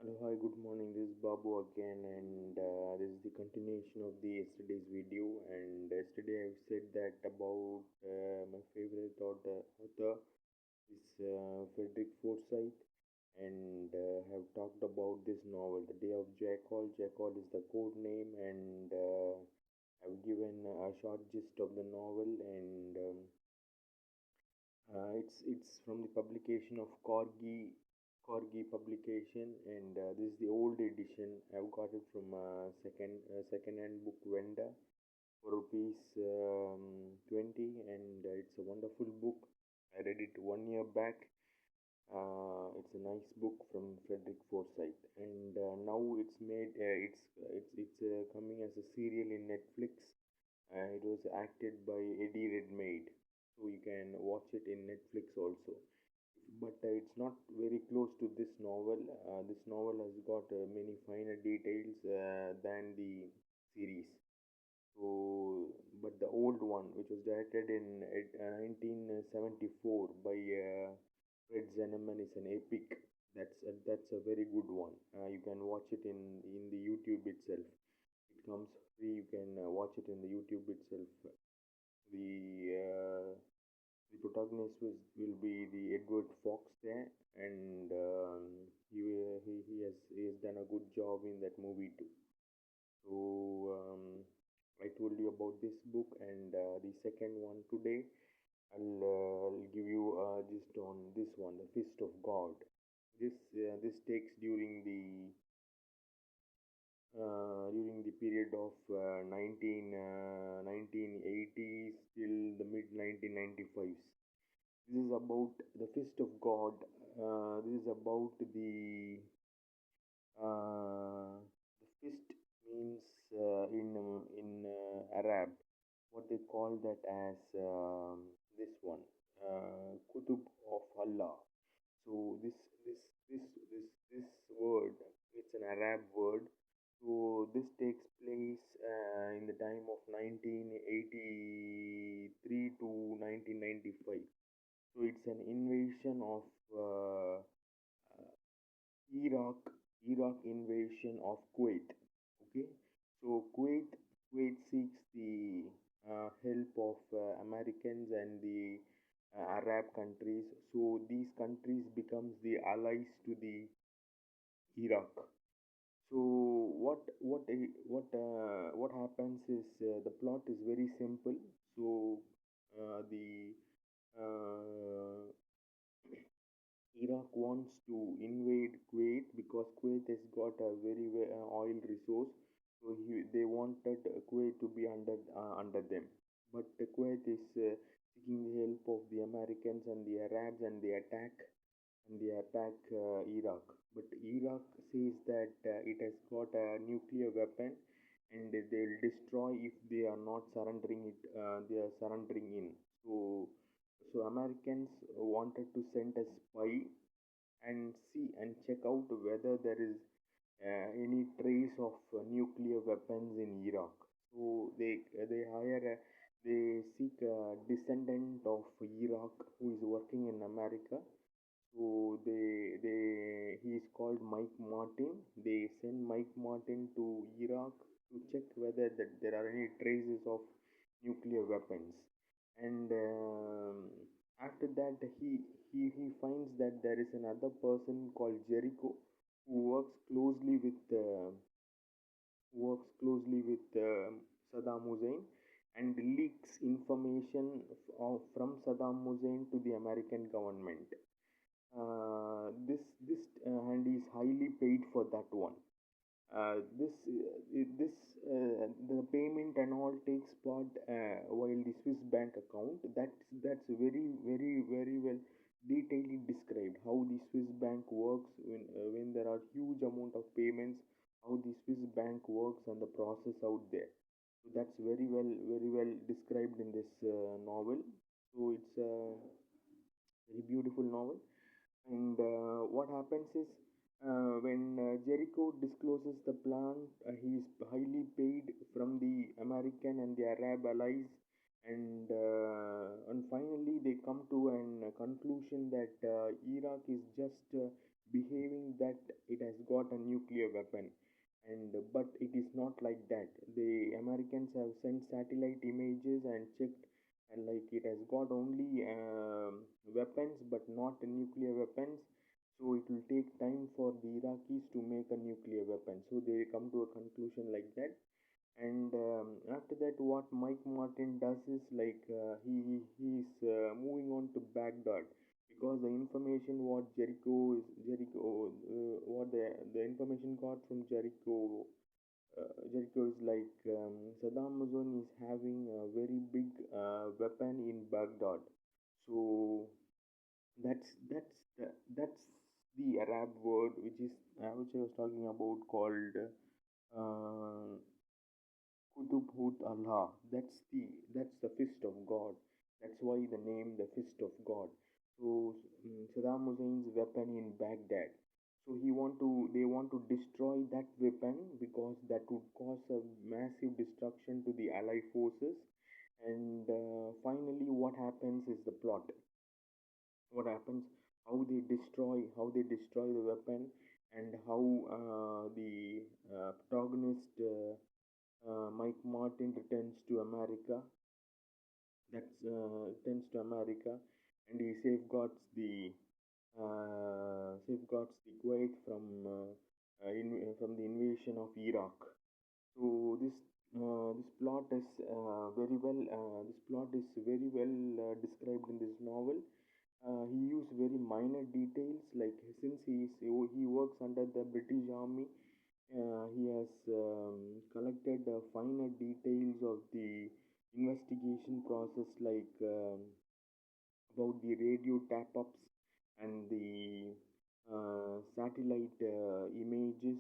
Hello, hi, good morning. This is Babu again, and this is the continuation of the yesterday's video. And yesterday I've said that about my favorite author is Fredrick Forsyth, and have talked about this novel, The Day of Jackal. Jackal is the code name, and I've given a short gist of the novel, and it's from the publication of Corgi publication, and this is the old edition. I've got it from a second-hand book vendor for rupees 20, and it's a wonderful book. I read it 1 year back. It's a nice book from Fredrick Forsyth, and now it's made. It's coming as a serial in Netflix. It was acted by Eddie Redmayne, so you can watch it in Netflix also. But it's not very close to this novel. This novel has got many finer details than the series. So, but the old one, which was directed in 1974 by Fred Zinnemann, is an epic. That's a very good one. You can watch it in the YouTube itself. It comes free. You can watch it in the YouTube itself. The protagonist will be the Edward Fox there, and he has done a good job in that movie too. So I told you about this book, and the second one today. I'll give you just on this one, The Fist of God. This takes during the period of 1980s till the mid 1995s. This is about the Fist of God. This is about the fist means in Arab, what they call that as this one, Kutub of Allah. So this word, it's an Arab word. So this takes place in the time of 1983 to 1995. So it's an invasion of Iraq, Iraq invasion of Kuwait. Okay, so Kuwait seeks the help of Americans and the Arab countries. So these countries becomes the allies to the Iraq. So what happens is the plot is very simple. So the Iraq wants to invade Kuwait because Kuwait has got a very oil resource. So they wanted Kuwait to be under them. But Kuwait is seeking the help of the Americans and the Arabs, and they attack Iraq. But Iraq says that it has got a nuclear weapon, and they will destroy if they are not surrendering it. They are surrendering in. So Americans wanted to send a spy and see and check out whether there is any trace of nuclear weapons in Iraq. So they seek a descendant of Iraq who is working in America. So he is called Mike Martin. They send Mike Martin to Iraq to check whether there are any traces of nuclear weapons. And after that, he finds that there is another person called Jericho who works closely with Saddam Hussein and leaks information from Saddam Hussein to the American government. And he is highly paid for that one. The payment and all takes part while the Swiss bank account. That's very well detailedly described how the Swiss bank works when there are huge amount of payments, how the Swiss bank works and the process out there. So that's very well described in this novel. So it's a very beautiful novel. And what happens is when Jericho discloses the plan, he is highly paid from the American and the Arab allies, and finally they come to an conclusion that Iraq is just behaving that it has got a nuclear weapon. And but it is not like that. The Americans have sent satellite images and checked, and like it has got only weapons, but not nuclear weapons. So it will take time for the Iraqis to make a nuclear weapon. So they come to a conclusion like that. And after that, what Mike Martin does is like he's moving on to Baghdad, because the information what Jericho what the information got from Jericho is like Saddam Hussein is having a very big weapon in Baghdad. So that's the Arab word which I was talking about, called uh, Qutub Allah. That's the fist of God. That's why the name the fist of God. So Saddam Hussein's weapon in Baghdad. So they want to destroy that weapon, because that would cause a massive destruction to the Allied forces. And finally, what happens is the plot. What happens? How they destroy the weapon, and how the protagonist. Mike Martin returns to America, and he safeguards the Kuwait from the invasion of Iraq. So this plot is very well described in this novel. He used very minor details, like since he works under the British Army. He has collected finer details of the investigation process, like about the radio tap-ups and the satellite images,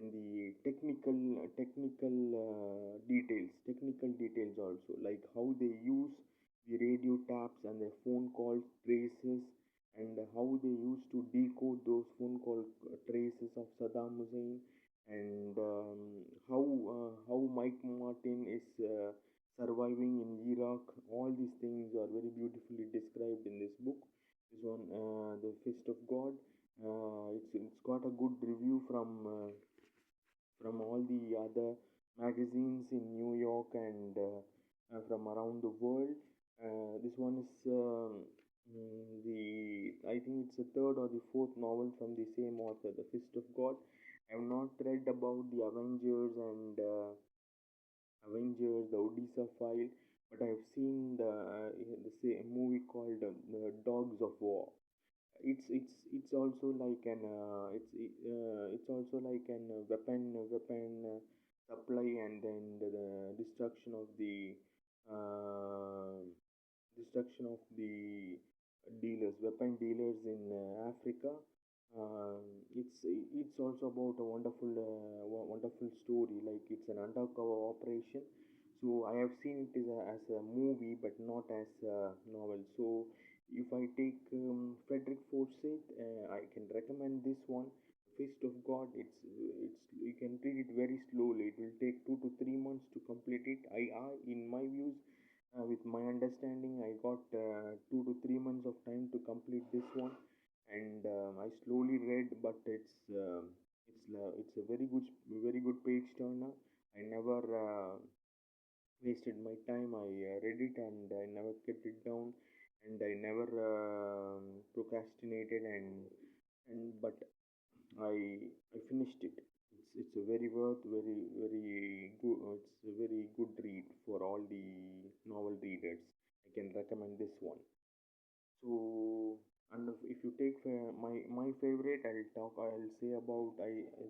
and the technical details also, like how they use the radio taps and the phone call traces, and how they used to decode those phone call traces of Saddam Hussein, and how Mike Martin is surviving in Iraq. All these things are very beautifully described in this book. This one, The Fist of God. It's got a good review from all the other magazines in New York, and from around the world. This one is the I think it's the third or the fourth novel from the same author, The Fist of God. I have not read about the Avengers, the Odessa File, but I have seen the same movie called the Dogs of War. It's also like an weapon supply, and then the uh, destruction of the weapon dealers in Africa. It's also about a wonderful story. Like it's an undercover operation. So I have seen it as a movie, but not as a novel. So if I take Fredrick Forsyth, I can recommend this one, Fist of God. It's you can read it very slowly. It will take 2 to 3 months to complete it. In my views, with my understanding, I got 2 to 3 months of time to complete this one, and I slowly read, but it's a very good page turner. I never wasted my time. I read it, and I never kept it down, and I never procrastinated, and but I finished it. It's a very good. It's a very good read for all the novel readers. I can recommend this one. So, and if you take my favorite, I'll say about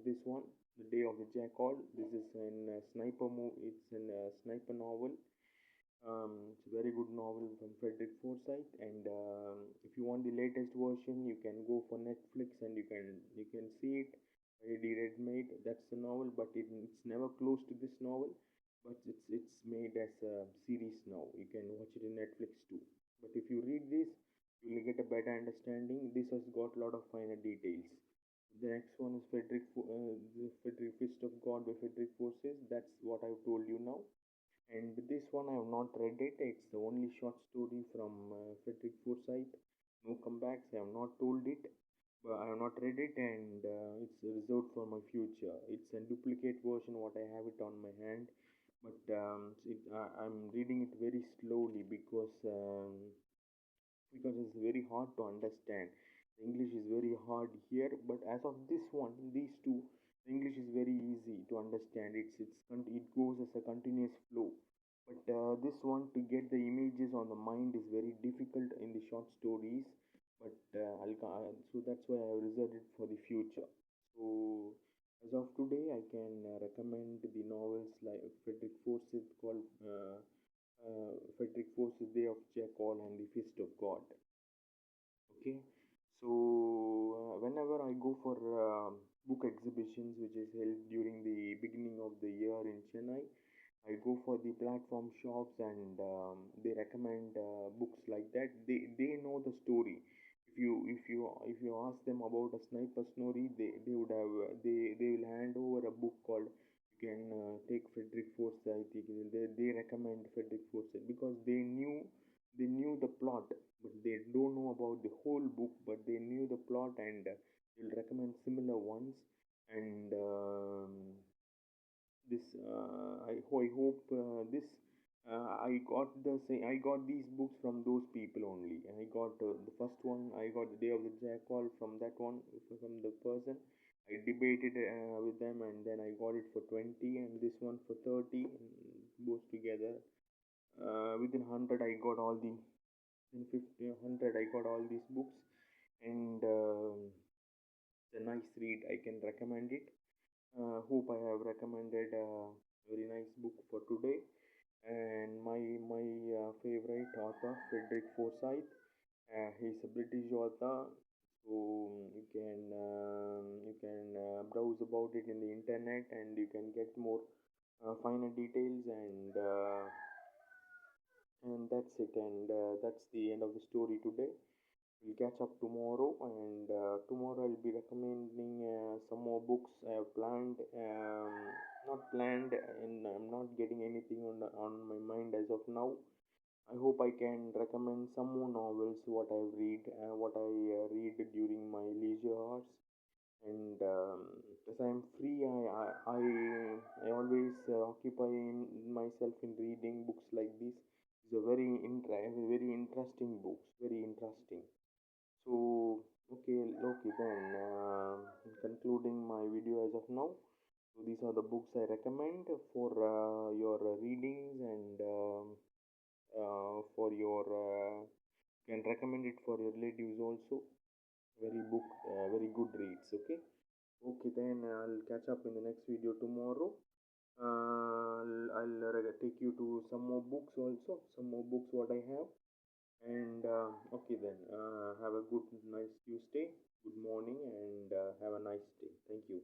this one, The Day of the Jackal. This is in sniper movie. It's in a sniper novel. It's a very good novel from Fredrick Forsyth, and if you want the latest version, you can go for Netflix, and you can see it already read made. That's the novel, but it's never close to this novel, but it's made as a series now. You can watch it in Netflix too. But if you read this, you will get a better understanding. This has got a lot of finer details. The next one is the Fredrick Fist of God by Fredrick Forsyth. That's what I've told you now. And this one I have not read it. It's the only short story from Frederick Forsyth. No comebacks. I have not told it, but I have not read it, and it's reserved for my future. It's a duplicate version what I have it on my hand, but I'm reading it very slowly because it's very hard to understand. The English is very hard here, but as of this one, these two, the English is very easy to understand. It goes as a continuous flow. But this one, to get the images on the mind is very difficult in the short stories. But so that's why I have reserved it for the future. So as of today, I can recommend the novels like Fredrick Forsyth, Day of Jackal, and The Fist of God. Okay, so whenever I go for book exhibitions, which is held during the beginning of the year in Chennai, I go for the platform shops, and they recommend books like that. They know the story. If you ask them about a sniper story, they would have they will hand over a book called, you can take Frederick Forsyth. They recommend Frederick Forsyth because they knew the plot, but they don't know about the whole book, but they knew the plot, and will recommend similar ones. And I hope this I got these books from those people only. I got the first one, I got the Day of the Jackal from that one, from the person. I debated with them, and then I got it for 20, and this one for 30, both together. Within 100 I got all the in 50 100 I got all these books, and it's a nice read. I can recommend it. Hope I have recommended a very nice book for today. And my favorite author, Frederick Forsyth. He's a British author, so you can browse about it in the internet, and you can get more finer details, and that's it. And that's the end of the story today. We'll catch up tomorrow, and tomorrow I'll be recommending some more books I have planned. Not planned, and I'm not getting anything on my mind as of now. I hope I can recommend some more novels what I read during my leisure hours. And as I'm free, I always occupy myself in reading books like this. It's a very interesting books, very interesting. So, okay then, concluding my video as of now. So these are the books I recommend for your readings, and for your can recommend it for your relatives also. Very good reads. Okay, okay then, I'll catch up in the next video tomorrow. I'll take you to some more books also, some more books what I have. And okay then, have a good, nice Tuesday, good morning, and have a nice day. Thank you.